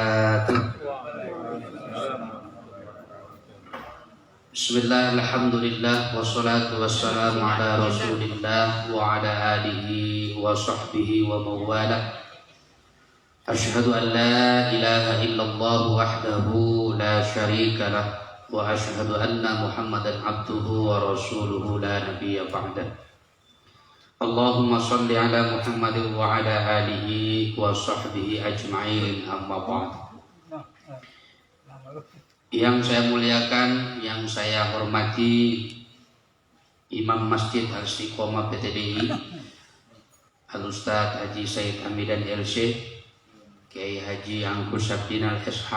wabarakatuh. Bismillah, alhamdulillah, wassalatu wassalamu ala rasulillah wa ala alihi wa sahbihi wa mawalah. Asyhadu an la ilaha illallah wahdahu la syarika lah wa asyhadu anna muhammadan abduhu wa rasuluhu la nabiyya ba'dah. Allahumma salli ala Muhammad wa ala alihi wa sahbihi ajma'in, amma ba'd. Yang saya muliakan, yang saya hormati, Imam Masjid Al-Istiqomah PTDI Al-Ustadz Haji Said Hamidan LC, Kiai Haji Angku Sabdin Al-SH.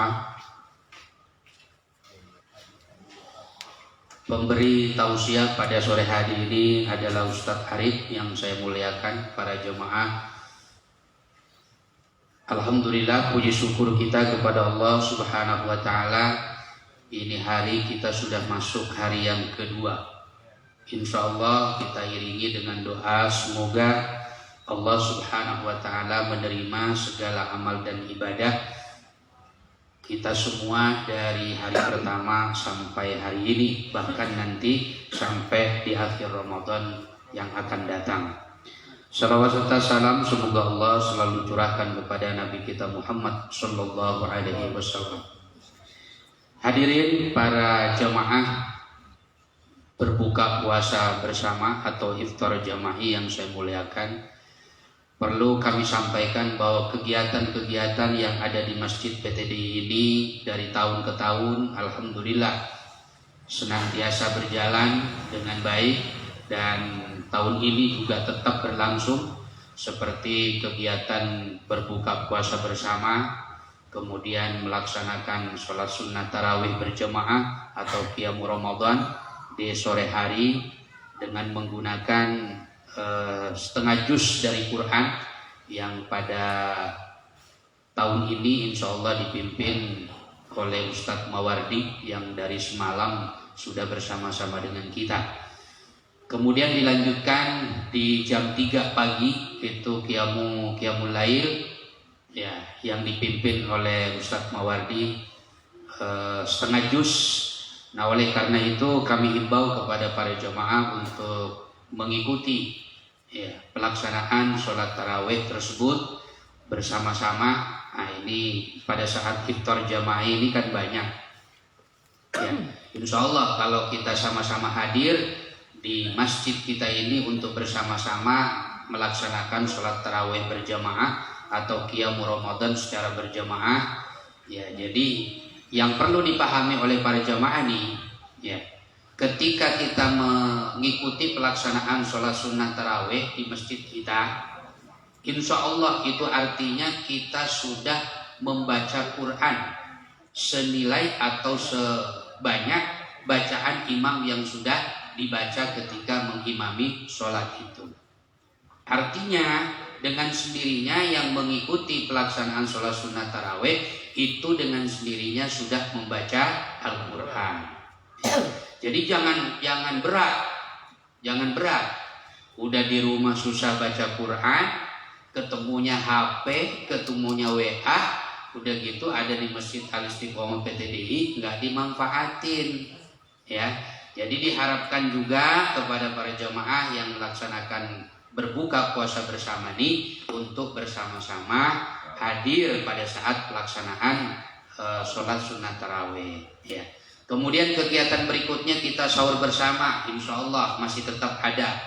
Pemberi tausiah pada sore hari ini adalah Ustadz Arif yang saya muliakan, para jemaah. Alhamdulillah, puji syukur kita kepada Allah Subhanahu wa Ta'ala. Ini hari kita sudah masuk hari yang kedua. Insya Allah kita iringi dengan doa semoga Allah Subhanahu wa Ta'ala menerima segala amal dan ibadah kita semua dari hari pertama sampai hari ini, bahkan nanti sampai di akhir Ramadan yang akan datang. Salawat serta salam semoga Allah selalu curahkan kepada Nabi kita Muhammad sallallahu alaihi wasallam. Hadirin para jamaah berbuka puasa bersama atau iftar jama'i yang saya muliakan, perlu kami sampaikan bahwa kegiatan-kegiatan yang ada di Masjid PTDI ini dari tahun ke tahun alhamdulillah senantiasa berjalan dengan baik, dan tahun ini juga tetap berlangsung seperti kegiatan berbuka puasa bersama, kemudian melaksanakan sholat sunnah tarawih berjamaah atau qiyamul Ramadan di sore hari dengan menggunakan setengah juz dari Quran yang pada tahun ini insya Allah dipimpin oleh Ustadz Mawardi yang dari semalam sudah bersama-sama dengan kita. Kemudian dilanjutkan di jam 3 pagi itu Qiyamul Lail ya, yang dipimpin oleh Ustadz Mawardi setengah juz. Nah, oleh karena itu kami himbau kepada para jemaah untuk mengikuti ya, pelaksanaan sholat tarawih tersebut bersama-sama. Nah, ini pada saat iftar jamaah ini kan banyak ya, insya Allah kalau kita sama-sama hadir di masjid kita ini untuk bersama-sama melaksanakan sholat tarawih berjamaah atau qiyamul Ramadan secara berjamaah ya. Jadi yang perlu dipahami oleh para jamaah nih ya, ketika kita mengikuti pelaksanaan sholat sunnah tarawih di masjid kita, insya Allah itu artinya kita sudah membaca Quran senilai atau sebanyak bacaan imam yang sudah dibaca ketika mengimami sholat itu. Artinya dengan sendirinya yang mengikuti pelaksanaan sholat sunnah tarawih itu dengan sendirinya sudah membaca Al-Quran. Jadi jangan berat. Udah di rumah susah baca Quran, ketemunya HP, ketemunya WA, udah gitu ada di Masjid Al-Istiqomah PTDI nggak dimanfaatin ya. Jadi diharapkan juga kepada para jamaah yang melaksanakan berbuka puasa bersama ini untuk bersama-sama hadir pada saat pelaksanaan sholat sunnah tarawih ya. Kemudian kegiatan berikutnya kita sahur bersama, insya Allah masih tetap ada.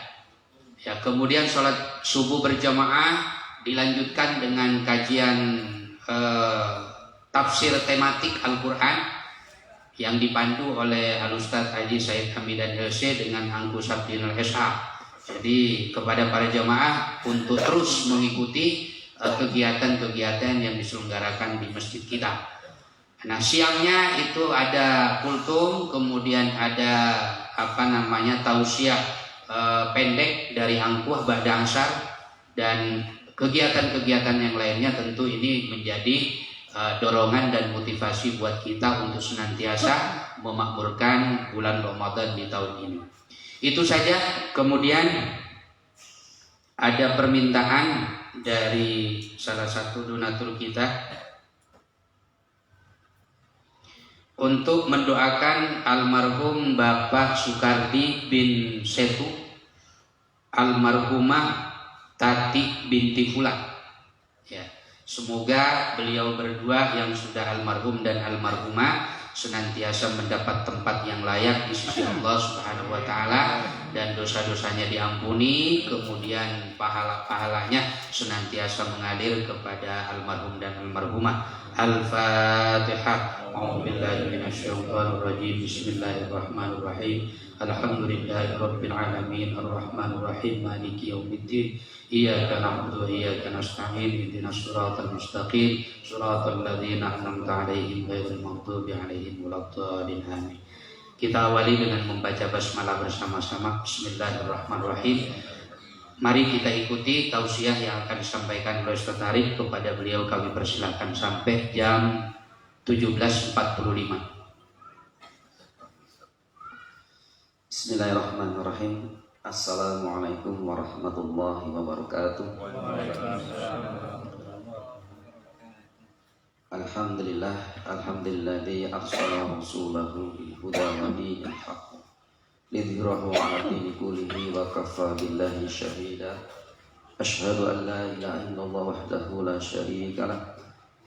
Ya, kemudian sholat subuh berjamaah dilanjutkan dengan kajian tafsir tematik Al-Quran yang dipandu oleh Al-Ustadz Haji Said Hamidan LC dengan Angku Sabdin Al-SH. Jadi kepada para jamaah untuk terus mengikuti kegiatan-kegiatan yang diselenggarakan di masjid kita. Nah, siangnya itu ada kultum, kemudian ada tausiah pendek dari Angkuh Ba'da Asar, dan kegiatan-kegiatan yang lainnya. Tentu ini menjadi dorongan dan motivasi buat kita untuk senantiasa memakmurkan bulan Ramadan di tahun ini. Itu saja. Kemudian ada permintaan dari salah satu donatur kita untuk mendoakan almarhum Bapak Sukardi bin Setu, almarhumah Tati binti Fulan. Ya, semoga beliau berdua yang sudah almarhum dan almarhumah senantiasa mendapat tempat yang layak di sisi Allah Subhanahu wa taala dan dosa-dosanya diampuni, kemudian pahala-pahalanya senantiasa mengalir kepada almarhum dan almarhumah. Al-Fatihah. A'udzubillahi minasyaitonir rajim. Bismillahirrahmanirrahim. Alhamdulillahirabbil alamin arrahmanir rahim maliki yaumiddin. Iyyaka na'budu wa iyyaka nasta'in. Ihdinas siratal mustaqim. Siratal ladzina an'amta 'alaihim ghairil maghdubi 'alaihim waladdallin. Amin. Kita awali dengan membaca basmalah bersama-sama. Bismillahirrahmanirrahim. Mari kita ikuti tausiah yang akan disampaikan oleh Ustaz Arif kepada beliau. Kami persilahkan sampai jam 17.45. Bismillahirrahmanirrahim. Assalamualaikum warahmatullahi wabarakatuh. Alhamdulillah, alhamdulilladzi arsala rasulahu bil huda wa dinil haqq lidhhirahu 'ala dini kullihi wa kafa billahi shahida. Asyhadu an la ilaha illallah wahdahu la syarika lah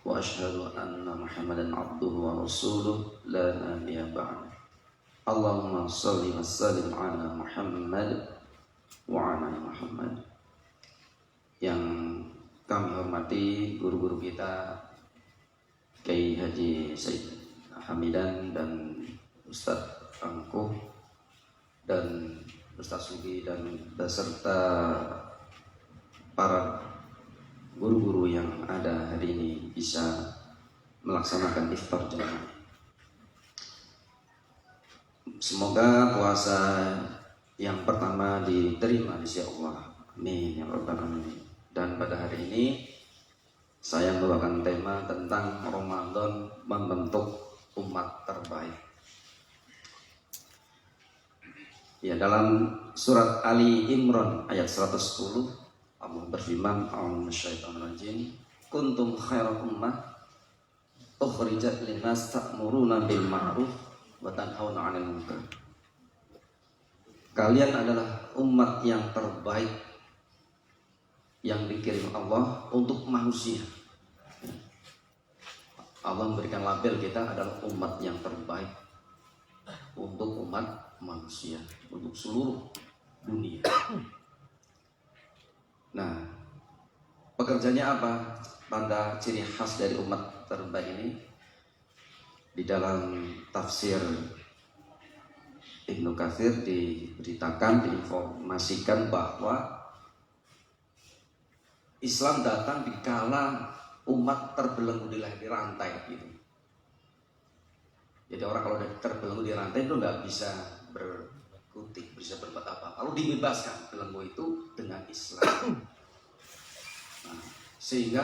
wa asyhadu anna Muhammadan 'abduhu wa rasuluh la nabiyya ba'da. Allahumma shalli wa sallim 'ala Muhammad wa 'ala Muhammad. Yang kami hormati guru-guru kita Kiai Haji Said Hamidan dan Ustadz Angkuh dan Ustadz Sugi dan beserta para guru-guru yang ada hari ini bisa melaksanakan iftar jamaah. Semoga puasa yang pertama diterima di sisi Allah. Amin ya rabbal alamin. Dan pada hari ini saya membawakan tema tentang Ramadan membentuk umat terbaik. Ya, dalam surat Ali Imran ayat 110 Allah berfirman, a'udzu minasyaitonir rajim, kuntum khairal ummah ukhrijat linnas ta'muruna bil ma'ruf wa tanhauna 'anil munkar. Kalian adalah umat yang terbaik yang dikirim Allah untuk manusia. Allah memberikan label kita adalah umat yang terbaik untuk umat manusia, untuk seluruh dunia. Nah, pekerjaannya apa? Tanda ciri khas dari umat terbaik ini di dalam tafsir Ibnu Katsir diberitakan, diinformasikan bahwa Islam datang di kala umat terbelenggu di rantai gitu. Jadi orang kalau udah terbelenggu di rantai itu nggak bisa berkutik, bisa berbuat apa. Lalu dibebaskan belenggu itu dengan Islam. Nah, sehingga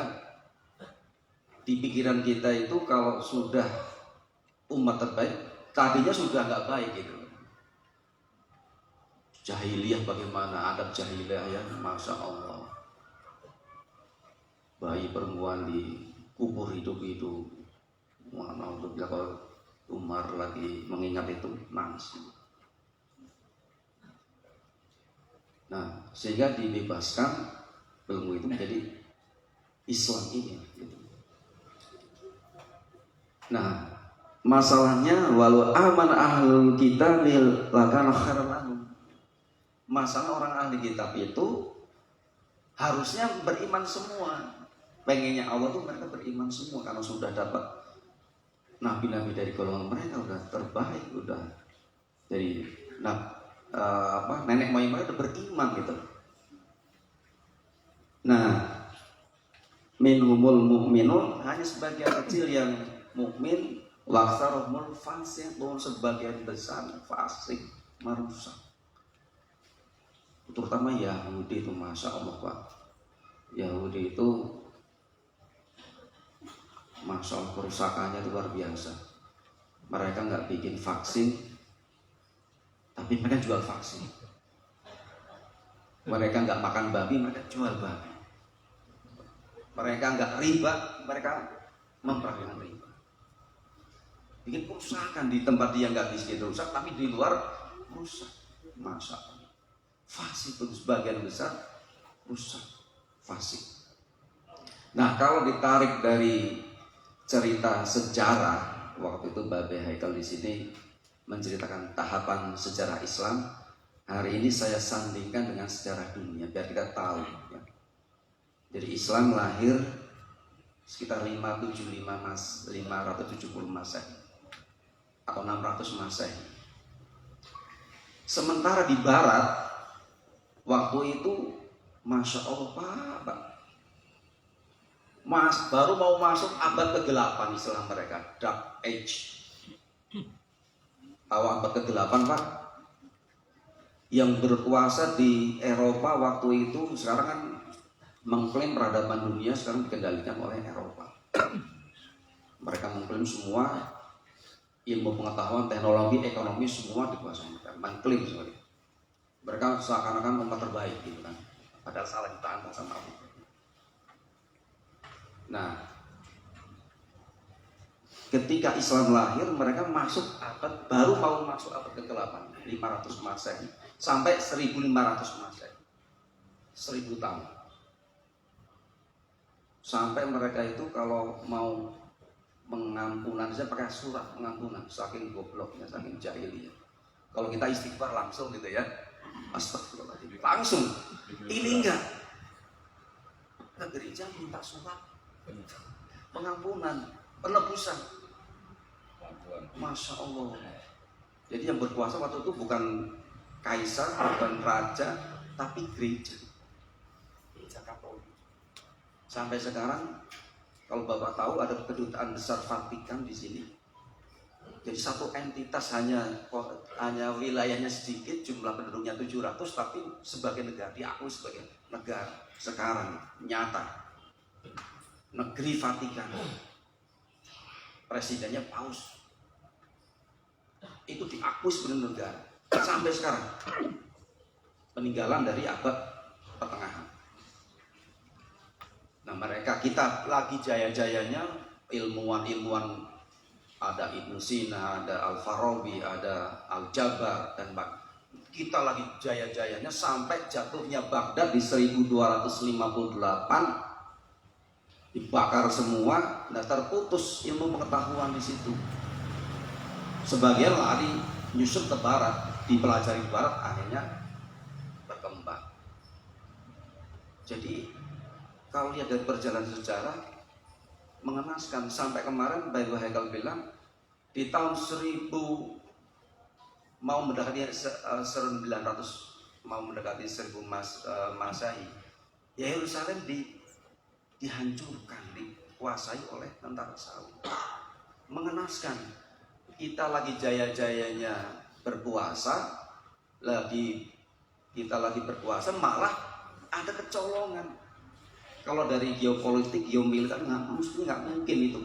di pikiran kita itu kalau sudah umat terbaik, tadinya sudah nggak baik gitu. Jahiliyah bagaimana, adab jahiliyah ya, masya Allah. Bayi perempuan di kubur hidup-hidup. Mana untuk kalau Umar lagi mengingat itu nangis. Nah, sehingga dibebaskan belenggu itu menjadi Islam ini. Gitu. Nah, masalahnya walau aman ahlul kitab lakana khairan lahum. Masalah orang ahli kitab itu harusnya beriman semua. Pengennya Allah tuh mereka beriman semua karena sudah dapat nabi-nabi dari golongan mereka udah terbaik, udah dari nenek moyang mereka udah beriman gitu. Nah, minhumul mu'minun, hanya sebagian kecil yang mukmin, waktsaruhumul fasiqun, sebagian besar fasik, merusak. Terutama Yahudi itu, masya Allah Pak. Yahudi itu masya Allah kerusakannya itu luar biasa. Mereka nggak bikin vaksin, tapi mereka jual vaksin. Mereka nggak makan babi, mereka jual babi. Mereka nggak riba, mereka mempraktikkan riba. bikin kerusakan di tempat dia nggak bisa rusak, tapi di luar rusak. Masya Allah, fasik itu sebagian besar rusak, fasik. Nah kalau ditarik dari cerita sejarah, waktu itu Babe Haikal di sini menceritakan tahapan sejarah Islam. Hari ini saya sandingkan dengan sejarah dunia biar kita tahu. Ya. Jadi Islam lahir sekitar 570 Masehi atau 600 Masehi. Sementara di Barat waktu itu, masya Allah Pak, baru mau masuk abad ke-8 istilah mereka, Dark Age. Tahu abad ke-8 Pak? Yang berkuasa di Eropa waktu itu sekarang kan mengklaim peradaban dunia sekarang dikendalikan oleh Eropa. Mereka mengklaim semua ilmu pengetahuan, teknologi, ekonomi semua dikuasai mereka. Mengklaim seperti itu. Mereka seakan-akan umat terbaik gitu kan. Padahal salah jutaan sama Allah. Nah, ketika Islam lahir, mereka baru mau masuk abad ke-8, 500 Masehi sampai 1500 Masehi, 1000 tahun. Sampai mereka itu kalau mau pengampunan saja pakai surat pengampunan, saking gobloknya, saking jahilnya. Kalau kita istighfar langsung gitu ya, astagfirullahaladzim, langsung. Ini enggak, ke gereja minta surat pengampunan, penebusan. Masya Allah. Jadi yang berkuasa waktu itu bukan kaisar, bukan raja, tapi gereja Katolik. Sampai sekarang, kalau Bapak tahu ada kedutaan besar Vatikan di sini. Jadi satu entitas hanya wilayahnya sedikit, jumlah penduduknya 700, tapi sebagai negara diakui sebagai negara sekarang nyata. Negeri Vatikan, presidennya Paus, itu diakui sebagai negara sampai sekarang. Peninggalan dari abad pertengahan. Nah kita lagi jaya-jayanya ilmuwan-ilmuwan, ada Ibnu Sina, ada Al-Farabi, ada Al-Jabar, dan kita lagi jaya-jayanya sampai jatuhnya Baghdad di 1258. Dibakar semua, dan terputus ilmu pengetahuan di situ. Sebagian lari nyusup ke barat, dipelajari di barat, akhirnya berkembang. Jadi kalau lihat dari perjalanan sejarah mengenaskan. Sampai kemarin Bapak Haikal bilang di tahun 1000 mau mendekati 900, mau mendekati 1000 Masehi, ya Yerusalem dihancurkan, dikuasai oleh tentara Saudi. Mengenaskan. Kita lagi jaya-jayanya berpuasa, kita lagi berpuasa, malah ada kecolongan. Kalau dari geopolitik, geomiliter nggak mungkin itu.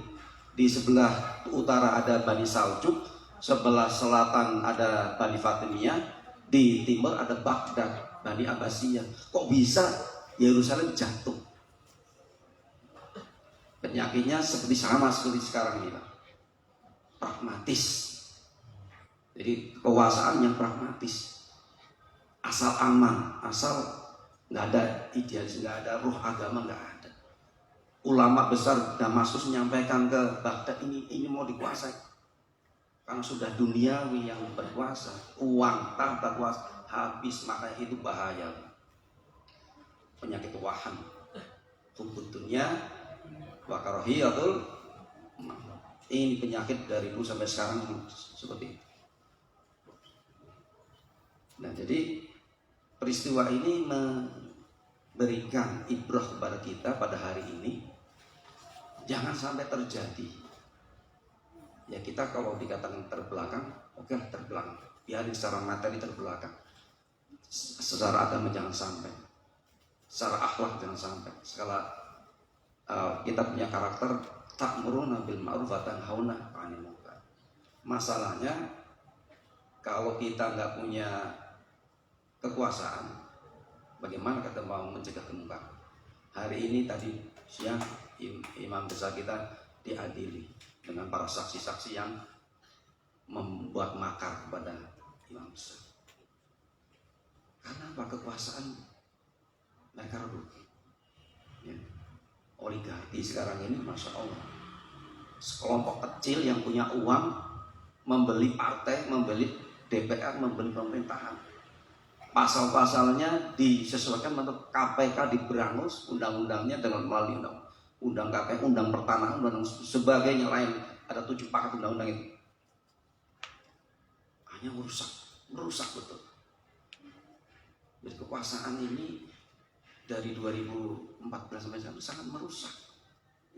Di sebelah utara ada Bani Saljuk, sebelah selatan ada Bani Fatimiyah, di timur ada Baghdad, Bani Abbasiyah. Kok bisa Yerusalem jatuh? Penyakitnya sama seperti sekarang ini, Pak. Pragmatis. Jadi kekuasaan yang pragmatis. Asal aman, asal nggak ada idealis, nggak ada ruh agama, nggak ada. Ulama besar Damaskus menyampaikan ke Baghdad, ini mau dikuasai. Karena sudah duniawi yang berkuasa, uang tanpa kuasa habis, maka itu bahaya. Penyakit wahan, hubud dunia, wakarohiyatul, ini penyakit dari dulu sampai sekarang seperti itu. Nah, jadi peristiwa ini memberikan ibrah kepada kita pada hari ini. Jangan sampai terjadi. Ya kita kalau dikatakan terbelakang, oke lah terbelakang. Biarin secara materi terbelakang. Secara agama jangan sampai. Secara akhlak jangan sampai. Kita punya karakter ta'muruna bil ma'ruf wa tanhauna 'anil munkar. Masalahnya kalau kita nggak punya kekuasaan, bagaimana kita mau mencegah kemungkaran? Hari ini tadi siang imam besar kita diadili dengan para saksi-saksi yang membuat makar kepada imam besar. Karena apa? Kekuasaan mereka rebut. Ya. Oligarki sekarang ini, masya Allah, sekelompok kecil yang punya uang membeli partai, membeli DPR, membeli pemerintahan. Pasal-pasalnya disesuaikan untuk KPK diberangus, undang-undangnya dengan melalui undang KPK, undang pertanahan, dan sebagainya lain. Ada 7 paket undang-undang itu. Hanya merusak betul. Jadi kekuasaan ini dari 2014 sampai sekarang sangat merusak.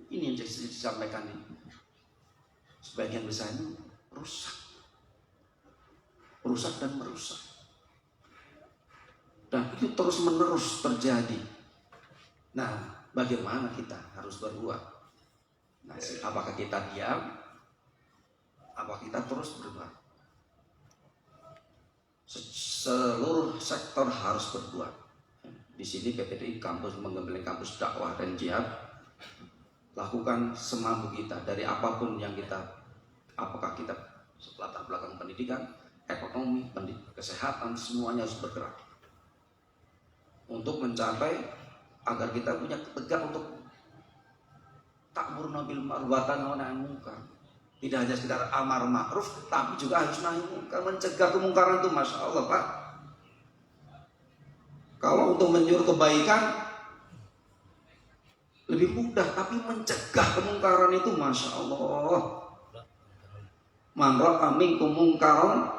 Ini yang disampaikan ini. Sebagian besar ini rusak dan merusak. Dan itu terus menerus terjadi. Nah, bagaimana kita harus berbuat? Nah, apakah kita diam? Apakah kita terus berbuat? Seluruh sektor harus berbuat. Di sini PPDI kampus menggembeleng kampus dakwah dan jihad, lakukan semampu kita dari apapun yang kita, apakah kita latar belakang pendidikan, ekonomi, kesehatan, semuanya harus bergerak untuk mencapai agar kita punya tegak untuk ta'muruna bil ma'ruf wa tanhauna 'anil munkar. Tidak hanya sekedar amar ma'ruf, tapi juga harus nahi munkar, mencegah kemungkaran itu, masya Allah Pak. Kalau untuk menyuruh kebaikan lebih mudah, tapi mencegah kemungkaran itu, masya Allah. Man ra'a minkum munkaran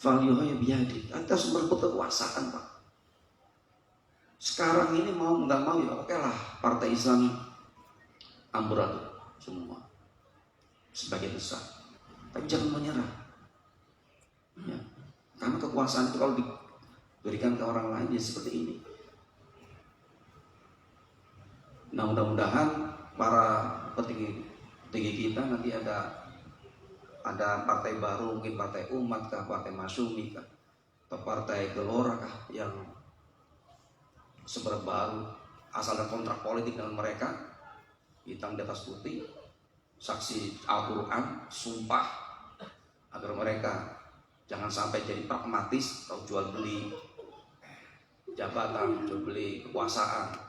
falyughayyirhu biyadihi. Kita harus merebut kekuasaan Pak. Sekarang ini mau nggak mau ya oke lah, partai Islam amburadul semua sebagian besar, tapi jangan menyerah ya. Karena kekuasaan itu kalau diberikan ke orang lain ya seperti ini. Nah, mudah-mudahan para petinggi kita nanti ada partai baru, mungkin partai umat kah, partai Masyumi kah, atau partai Gelora kah, yang sebenarnya baru asal dan kontrak politik dengan mereka, hitam di atas putih, saksi Al-Quran, sumpah, agar mereka jangan sampai jadi pragmatis atau jual beli jabatan, jual beli kekuasaan.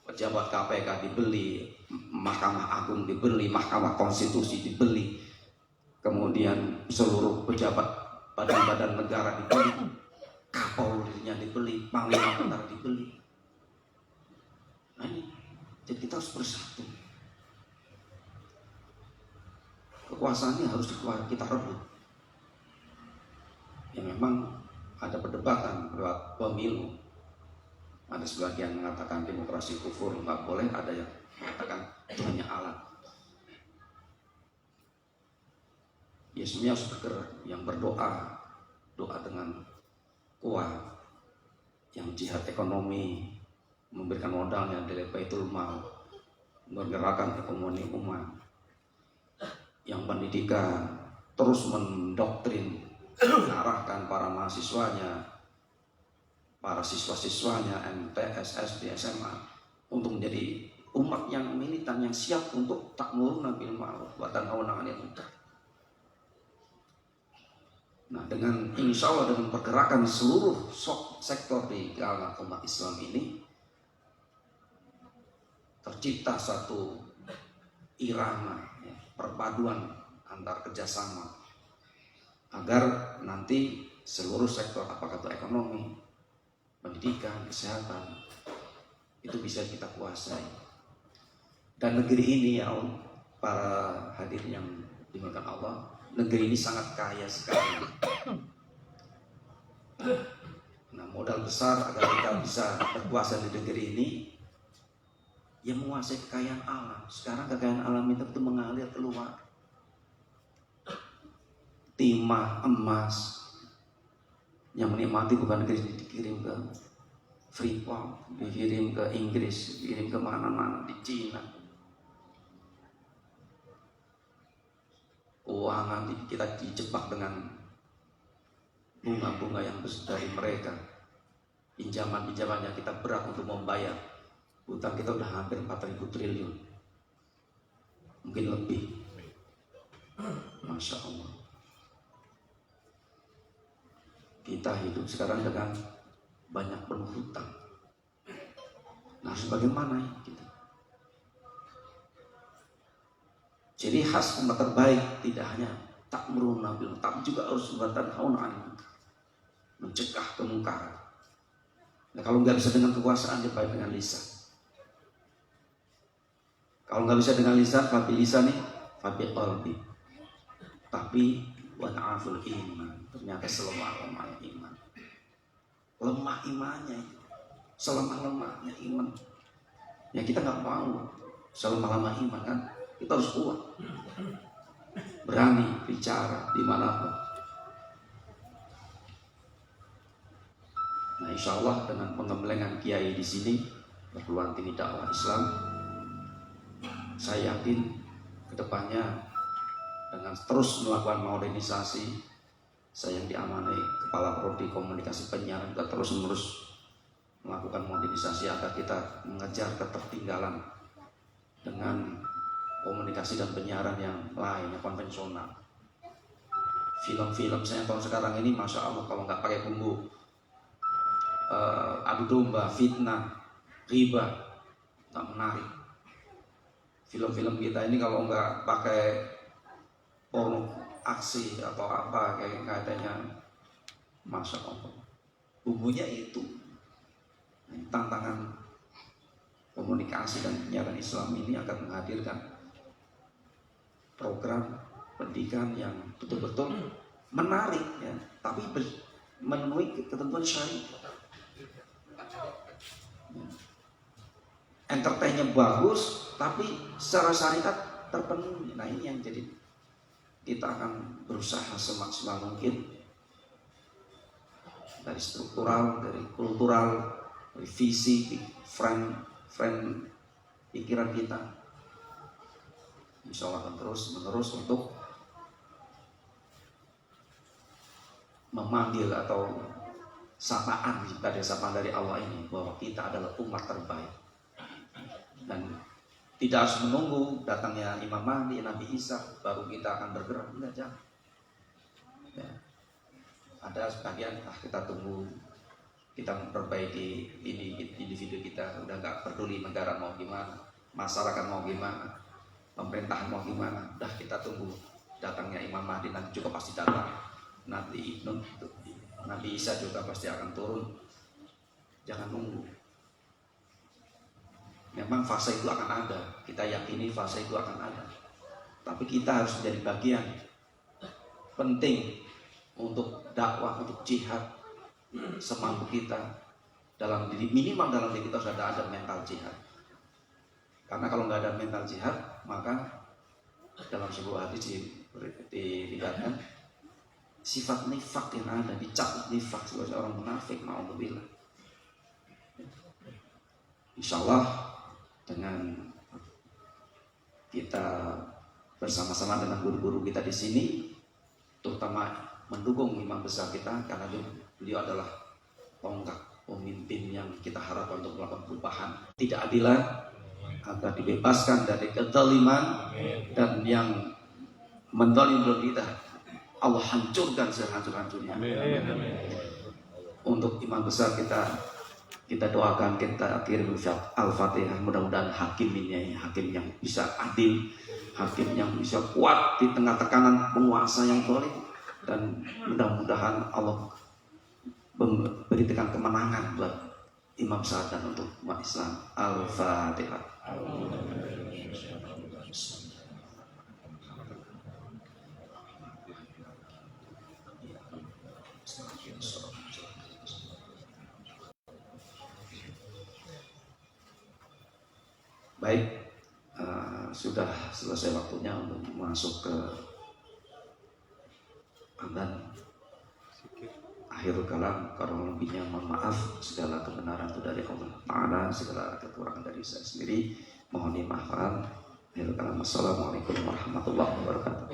Pejabat KPK dibeli, Mahkamah Agung dibeli, Mahkamah Konstitusi dibeli, kemudian seluruh pejabat badan-badan negara dibeli, Kapolrinya dibeli, Panglima Tentara dibeli. Nah ini, jadi kita harus bersatu. Kekuasaan ini harus kita rebut. Ya memang ada perdebatan lewat pemilu. Ada sebagian mengatakan demokrasi kufur, nggak boleh. Ada yang mengatakan itu hanya alat. Ya semuanya harus bergerak. Yang berdoa, doa dengan kuat. Yang jihad ekonomi, memberikan modalnya dari Baitul Mal, menggerakkan ekonomi umat. Yang pendidikan terus mendoktrin, mengarahkan para mahasiswanya, para siswa-siswanya MTS, SD, SMA untuk menjadi umat yang militan, yang siap untuk ta'muruna bil ma'ruf wa tanhauna 'anil munkar. Nah, dengan insya Allah dengan pergerakan seluruh sektor di kalangan umat Islam ini, tercipta satu irama, ya, perpaduan antar kerjasama agar nanti seluruh sektor, apakah itu ekonomi, pendidikan, kesehatan, itu bisa kita kuasai. Dan negeri ini ya para hadirin yang dimuliakan Allah, negeri ini sangat kaya sekali. Nah, modal besar agar kita bisa berkuasa di negeri ini, yang menguasai kekayaan alam. Sekarang kekayaan alam itu mengalir keluar. Timah, emas, yang menikmati bukan negeri ini dikirim ke Freeport, dikirim ke Inggris, dikirim ke mana-mana, di Cina. Keuangan kita dijebak dengan bunga-bunga yang besar dari mereka. Pinjaman-pinjaman yang kita berat untuk membayar. Utang kita udah hampir 4.000 triliun, mungkin lebih. Nah, Masya Allah. Kita hidup sekarang dengan banyak penuh hutang. Nah, sebagaimana kita? Jadi khas umat terbaik tidak hanya ta'muruna bil ma'ruf, tapi juga harus tanhauna 'anil munkar, mencegah kemungkaran. Nah, kalau nggak bisa dengan kekuasaan, dia baik dengan lisan. Kalau nggak bisa dengan lisan, fabi lisan nih, fabi qalbi. Tapi wad'aful iman, ternyata selemah-lemahnya iman. Lemah imannya, selemah-lemahnya iman. Ya kita nggak mau selemah-lemah iman kan, kita harus kuat, berani bicara dimanapun. Nah, insya Allah dengan pengembelengan kiai di sini, perguruan tinggi dakwah Islam, saya yakin kedepannya dengan terus melakukan modernisasi, saya yang diamanai Kepala Prodi Komunikasi Penyiaran, kita terus-menerus melakukan modernisasi agar kita mengejar ketertinggalan dengan komunikasi dan penyiaran yang lain, yang konvensional. Film-film saya tahun sekarang ini, Masya Allah, kalau nggak pakai bumbu adu domba, fitnah, riba, nggak menarik. Film-film kita ini kalau nggak pakai porno aksi atau apa kayak katanya, Masya Allah, bumbunya itu. Tantangan komunikasi dan penyiaran Islam ini akan menghadirkan program pendidikan yang betul-betul menarik, ya, tapi memenuhi ketentuan syariat. Entertainnya bagus, tapi secara syariat terpenuhi. Nah, ini yang jadi kita akan berusaha semaksimal mungkin dari struktural, dari kultural, dari visi, frame pikiran kita. Insya Allah akan terus menerus untuk memanggil atau sapaan, jika ada sapaan dari Allah ini, bahwa kita adalah umat terbaik. Dan tidak harus menunggu datangnya Imam Mahdi, Nabi Isa, baru kita akan bergerak. Enggak, jangan. Ya. Ada sebagian, kita tunggu, kita memperbaiki ini individu kita, udah nggak peduli negara mau gimana, masyarakat mau gimana, pemerintahan mau gimana, udah kita tunggu datangnya Imam Mahdi, nanti juga pasti datang. Nanti Nabi Isa juga pasti akan turun. Jangan nunggu. Memang fase itu akan ada, kita yakini fase itu akan ada. Tapi kita harus menjadi bagian penting untuk dakwah, untuk jihad semampu kita. Dalam diri, minimal dalam diri kita sudah ada mental jihad. Karena kalau nggak ada mental jihad, maka dalam sebuah hadis dikatakan sifat nifak yang ada, dicap nifak sebagai orang munafik, ma'udzubillah. Insya Allah dengan kita bersama-sama dengan guru-guru kita di sini, terutama mendukung imam besar kita, karena beliau adalah tonggak pemimpin yang kita harapkan untuk melakukan perubahan, tidak adilan, agar dibebaskan dari kezaliman, dan yang menzalim kita Allah hancurkan sehancur-hancurnya. Untuk imam besar kita doakan, kita kirim Al-Fatihah, mudah-mudahan hakim yang bisa adil, hakim yang bisa kuat di tengah tekanan penguasa yang zalim, dan mudah-mudahan Allah berikan kemenangan buat imam besar dan untuk umat Islam. Al-Fatihah. Baik, sudah selesai waktunya untuk masuk ke adzan akhirul kalam. Kalau lebihnya mohon maaf, segala kebenaran itu dari Allah Ta'ala, segala kekurangan dari saya sendiri mohon dimaafkan. Akhirul kalam. Assalamualaikum warahmatullahi wabarakatuh.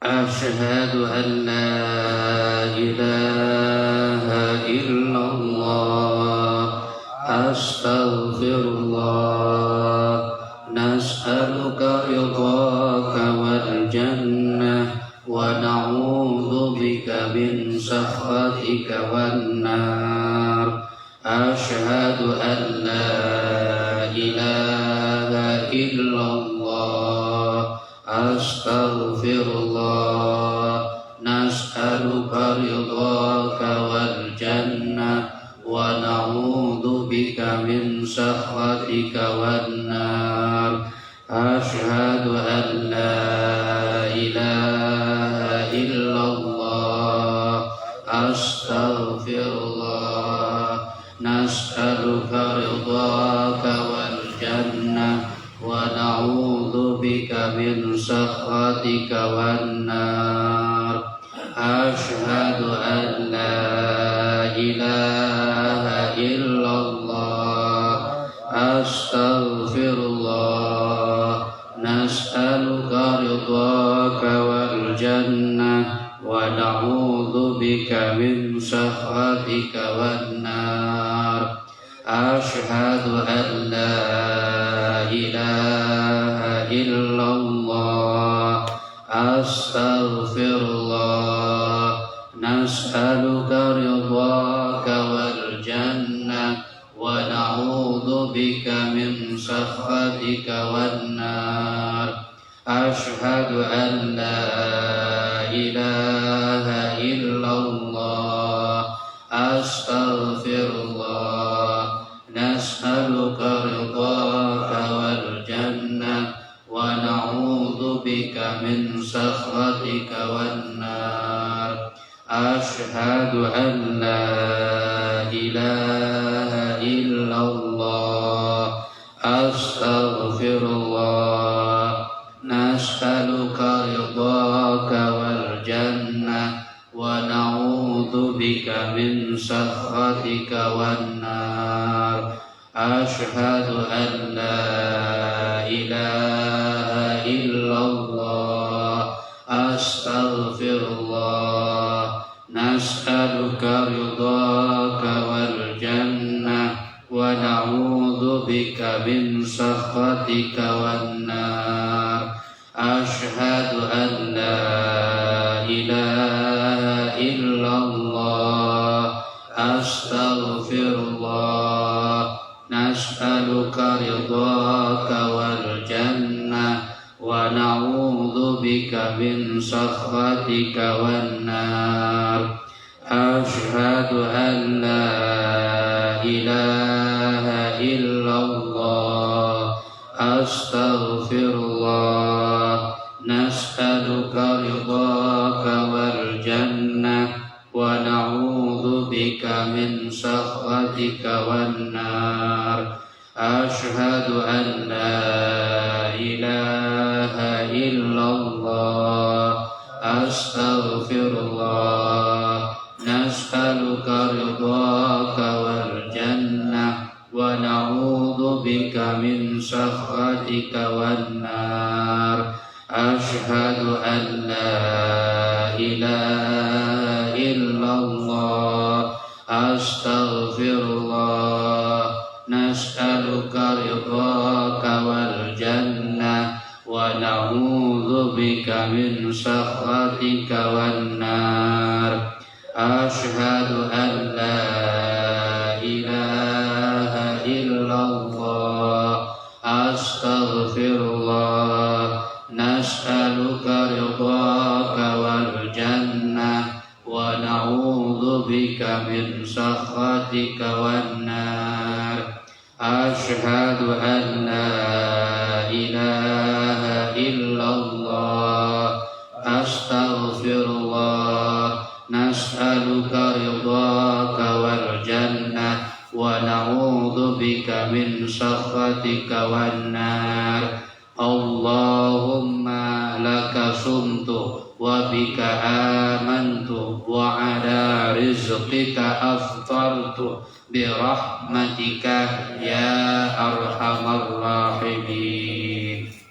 Asyhadu an la ilaha illallah, astaghfirullah, nas'al نسألك رضاك والجنة ونعوذ بك من سخطك والنار أشهد أن لا إله إلا الله أستغفر الله نسألك رضاك والجنة ونعوذ بك من سخطك والنار أشهد أن لا إله إلا الله أستغفر الله نسألك رضاك والجنة ونعوذ بك من سخطك والنار أشهد أن لا إله إلا الله أستغفر الله نسألك رضاك والجنة ونعوذ بك من سخطك والنار أشهد أن لا إله إلا الله أستغفر الله نسألك رضاك والجنة ونعوذ بك من سخطك والنار أشهد أن لا إله إلا الله أستغفر الله نسألك رضاك والجنة ونعوذ بك من سخطك والنار أشهد أن لا إله إلا الله أستغفر الله نسألك رضاك والجنة ونعوذ بك من سخطك والنار أشهد أن لا إله إلا الله أستغفر الله نسألك رضاك والجنة ونعوذ بك من سخطك والنار أشهد أن لا إله إلا الله أستغفر الله نسألك رضاك والجنة ونعوذ بك من سخطك والنار أشهد أن لا إله إلا الله أستغفر الله نسألك رضاك والجنة ونعوذ بك من سخطك والنار أشهد أن لا إله إلا الله أستغفر الله نسألك رضاك والجنة ونعوذ بك من سخطك والنار أشهد أن لا إله إلا الله أستغفر الله نسألك رضاك والجنة ونعوذ بك من سخطك والنار أشهد أن لا إله إلا الله أستغفر الله نسألك رضاك والجنة ونعوذ بك من سخطك والنار أشهد أن لا إله إلا الله أستغفر الله نسألك رضاك والجنة ونعوذ بك من سخطك والنار اللهم لك صمت وبك آمنت وعلى رزقك أفطرت برحمتك يا أرحم الراحمين